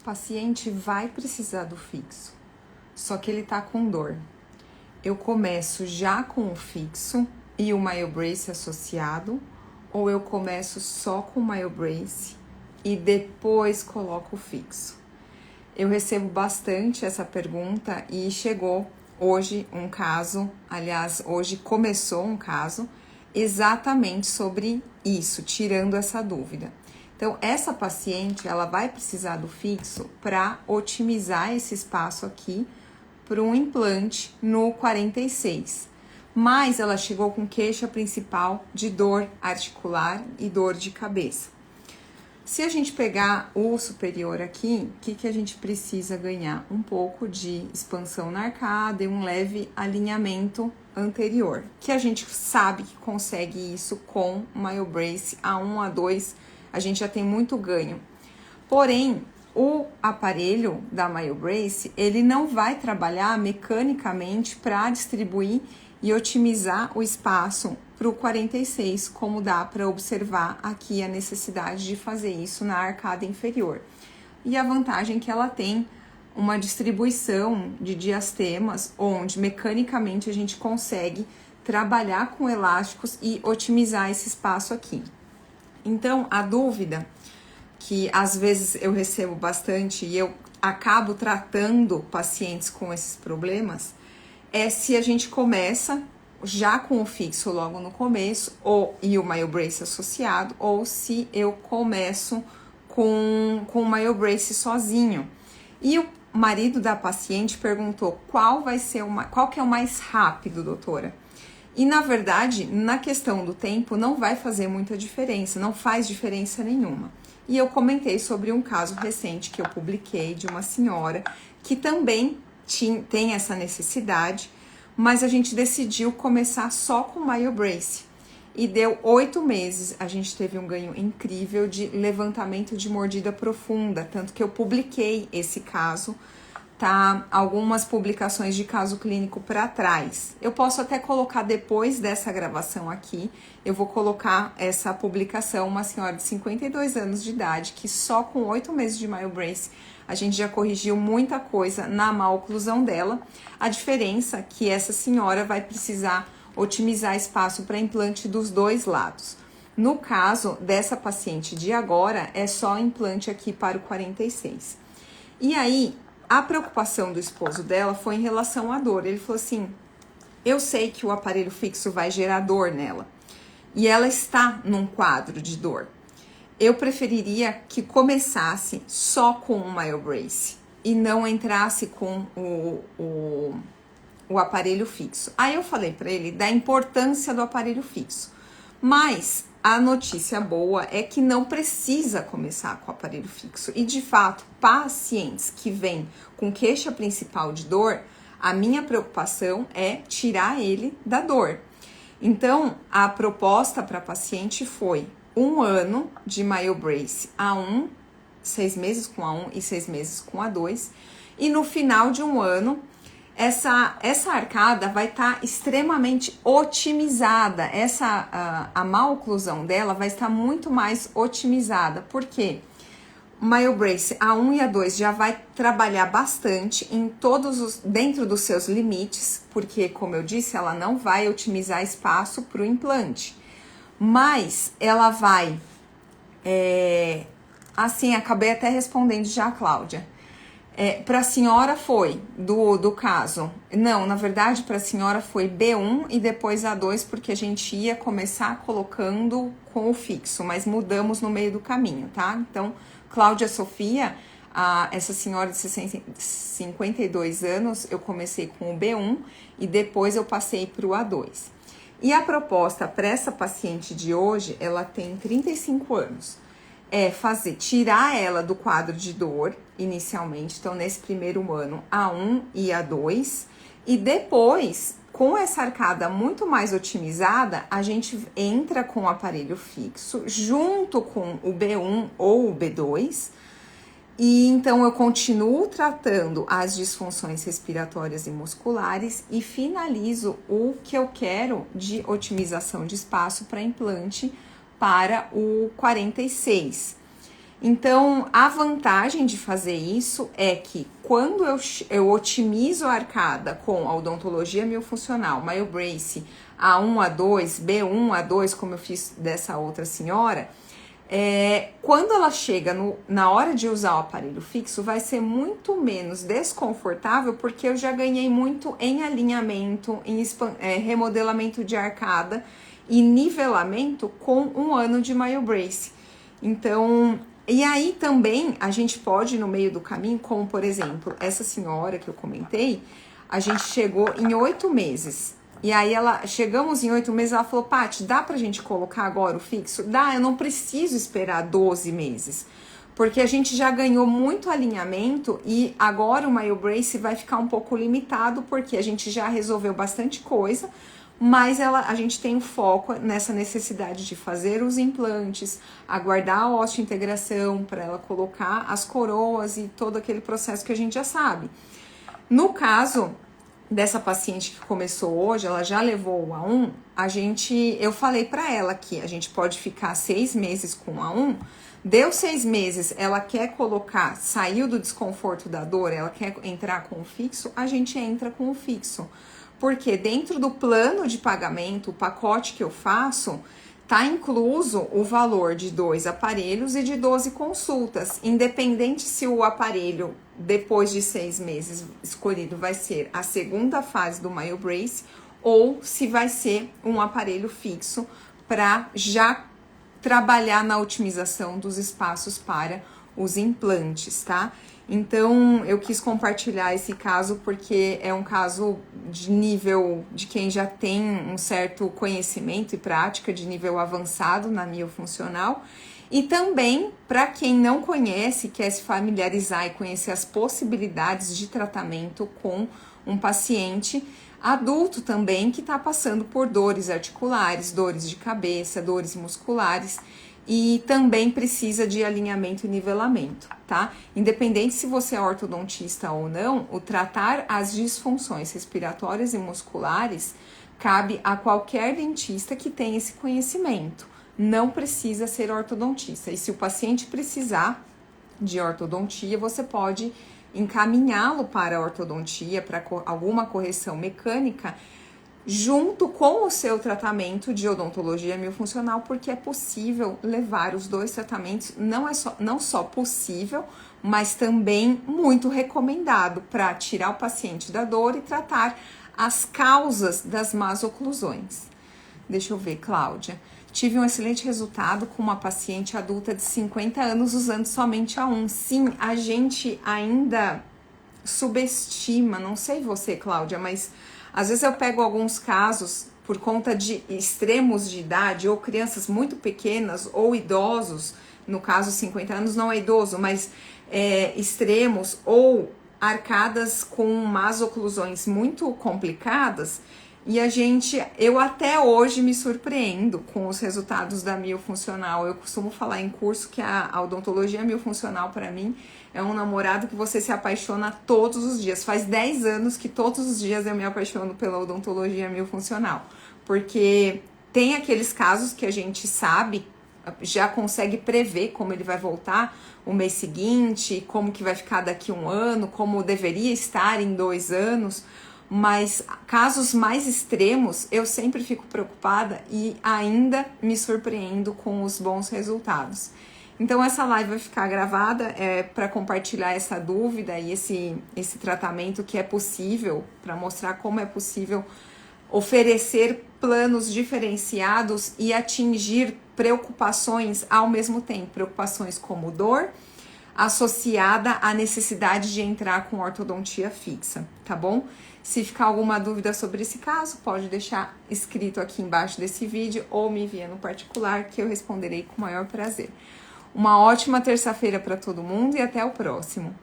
paciente vai precisar do fixo, só que ele tá com dor. Eu começo já com o fixo e o MyoBrace associado, ou eu começo só com o MyoBrace e depois coloco o fixo? Eu recebo bastante essa pergunta e chegou hoje um caso, aliás, hoje começou um caso exatamente sobre isso, tirando essa dúvida. Então, essa paciente, ela vai precisar do fixo para otimizar esse espaço aqui para um implante no 46. Mas ela chegou com queixa principal de dor articular e dor de cabeça. Se a gente pegar o superior aqui, o que a gente precisa ganhar? Um pouco de expansão na arcada e um leve alinhamento anterior, que a gente sabe que consegue isso com MyoBrace A1, A2, a gente já tem muito ganho. Porém, o aparelho da MyoBrace, ele não vai trabalhar mecanicamente para distribuir e otimizar o espaço para o 46, como dá para observar aqui a necessidade de fazer isso na arcada inferior. E a vantagem que ela tem uma distribuição de diastemas, onde mecanicamente a gente consegue trabalhar com elásticos e otimizar esse espaço aqui. Então, a dúvida que às vezes eu recebo bastante e eu acabo tratando pacientes com esses problemas é se a gente começa já com o fixo logo no começo e o MyoBrace associado, ou se eu começo com o MyoBrace sozinho. E o marido da paciente perguntou qual que é o mais rápido, doutora? E na verdade, na questão do tempo, não vai fazer muita diferença, não faz diferença nenhuma. E eu comentei sobre um caso recente que eu publiquei de uma senhora que também tem essa necessidade, mas a gente decidiu começar só com MyoBrace. E deu 8 meses, a gente teve um ganho incrível de levantamento de mordida profunda, tanto que eu publiquei esse caso, tá? Algumas publicações de caso clínico para trás. Eu posso até colocar depois dessa gravação aqui, eu vou colocar essa publicação, uma senhora de 52 anos de idade, que só com 8 meses de MyoBrace a gente já corrigiu muita coisa na má oclusão dela. A diferença é que essa senhora vai precisar otimizar espaço para implante dos dois lados. No caso dessa paciente de agora, é só implante aqui para o 46. E aí, a preocupação do esposo dela foi em relação à dor. Ele falou assim, eu sei que o aparelho fixo vai gerar dor nela. E ela está num quadro de dor. Eu preferiria que começasse só com o MyoBrace e não entrasse com o aparelho fixo. Aí eu falei para ele da importância do aparelho fixo, mas a notícia boa é que não precisa começar com o aparelho fixo. E de fato, pacientes que vêm com queixa principal de dor, a minha preocupação é tirar ele da dor. Então, a proposta para a paciente foi 1 ano de MyoBrace A1, 6 meses com A1 e 6 meses com A2. E no final de 1 ano, essa arcada vai estar extremamente otimizada. A má oclusão dela vai estar muito mais otimizada. Por quê? O MyoBrace A1 e A2 já vai trabalhar bastante dentro dos seus limites, porque, como eu disse, ela não vai otimizar espaço para o implante. Mas ela vai, assim, acabei até respondendo já a Cláudia. Para a senhora foi do caso, não, na verdade para a senhora foi B1 e depois A2, porque a gente ia começar colocando com o fixo, mas mudamos no meio do caminho, tá? Então, Cláudia Sofia, essa senhora de 52 anos, eu comecei com o B1 e depois eu passei para o A2. E a proposta para essa paciente de hoje, ela tem 35 anos, tirar ela do quadro de dor, inicialmente, então nesse primeiro ano, A1 e A2, e depois, com essa arcada muito mais otimizada, a gente entra com o aparelho fixo, junto com o B1 ou o B2, e então eu continuo tratando as disfunções respiratórias e musculares e finalizo o que eu quero de otimização de espaço para implante para o 46. Então, a vantagem de fazer isso é que quando eu otimizo a arcada com a odontologia miofuncional, MyoBrace A1, A2, B1, A2, como eu fiz dessa outra senhora, quando ela chega na hora de usar o aparelho fixo, vai ser muito menos desconfortável, porque eu já ganhei muito em alinhamento, em remodelamento de arcada e nivelamento com 1 ano de MyoBrace. Então, e aí também a gente pode, no meio do caminho, como por exemplo, essa senhora que eu comentei, a gente chegou em 8 meses. E aí chegamos em 8 meses, ela falou, Paty, dá pra gente colocar agora o fixo? Dá, eu não preciso esperar 12 meses. Porque a gente já ganhou muito alinhamento e agora o MyoBrace vai ficar um pouco limitado, porque a gente já resolveu bastante coisa, mas a gente tem o foco nessa necessidade de fazer os implantes, aguardar a osteointegração para ela colocar as coroas e todo aquele processo que a gente já sabe. No caso dessa paciente que começou hoje, ela já levou o A1, eu falei para ela que a gente pode ficar 6 meses com o A1, deu 6 meses, ela quer colocar, saiu do desconforto da dor, ela quer entrar com o fixo, a gente entra com o fixo. Porque dentro do plano de pagamento, o pacote que eu faço, tá incluso o valor de 2 aparelhos e de 12 consultas. Independente se o aparelho, depois de 6 meses escolhido, vai ser a segunda fase do MyoBrace ou se vai ser um aparelho fixo para já trabalhar na otimização dos espaços para os implantes, tá? Então, eu quis compartilhar esse caso porque é um caso de nível de quem já tem um certo conhecimento e prática de nível avançado na miofuncional e também para quem não conhece, quer se familiarizar e conhecer as possibilidades de tratamento com um paciente adulto também que está passando por dores articulares, dores de cabeça, dores musculares, e também precisa de alinhamento e nivelamento, tá? Independente se você é ortodontista ou não, o tratar as disfunções respiratórias e musculares cabe a qualquer dentista que tenha esse conhecimento. Não precisa ser ortodontista. E se o paciente precisar de ortodontia, você pode encaminhá-lo para a ortodontia, para alguma correção mecânica, junto com o seu tratamento de odontologia miofuncional, porque é possível levar os dois tratamentos, não só possível, mas também muito recomendado para tirar o paciente da dor e tratar as causas das más oclusões. Deixa eu ver, Cláudia. Tive um excelente resultado com uma paciente adulta de 50 anos usando somente A1. Sim, a gente ainda subestima, não sei você, Cláudia, mas às vezes eu pego alguns casos por conta de extremos de idade, ou crianças muito pequenas, ou idosos, no caso 50 anos não é idoso, mas extremos, ou arcadas com más oclusões muito complicadas, e eu até hoje me surpreendo com os resultados da miofuncional. Eu costumo falar em curso que a odontologia miofuncional para mim é um namorado que você se apaixona todos os dias. Faz 10 anos que todos os dias eu me apaixono pela odontologia miofuncional, porque tem aqueles casos que a gente sabe, já consegue prever como ele vai voltar o mês seguinte, como que vai ficar daqui 1 ano, como deveria estar em 2 anos, mas casos mais extremos eu sempre fico preocupada e ainda me surpreendo com os bons resultados. Então essa live vai ficar gravada para compartilhar essa dúvida e esse tratamento que é possível, para mostrar como é possível oferecer planos diferenciados e atingir preocupações ao mesmo tempo, preocupações como dor, associada à necessidade de entrar com ortodontia fixa, tá bom? Se ficar alguma dúvida sobre esse caso, pode deixar escrito aqui embaixo desse vídeo ou me envia no particular que eu responderei com o maior prazer. Uma ótima terça-feira para todo mundo e até o próximo.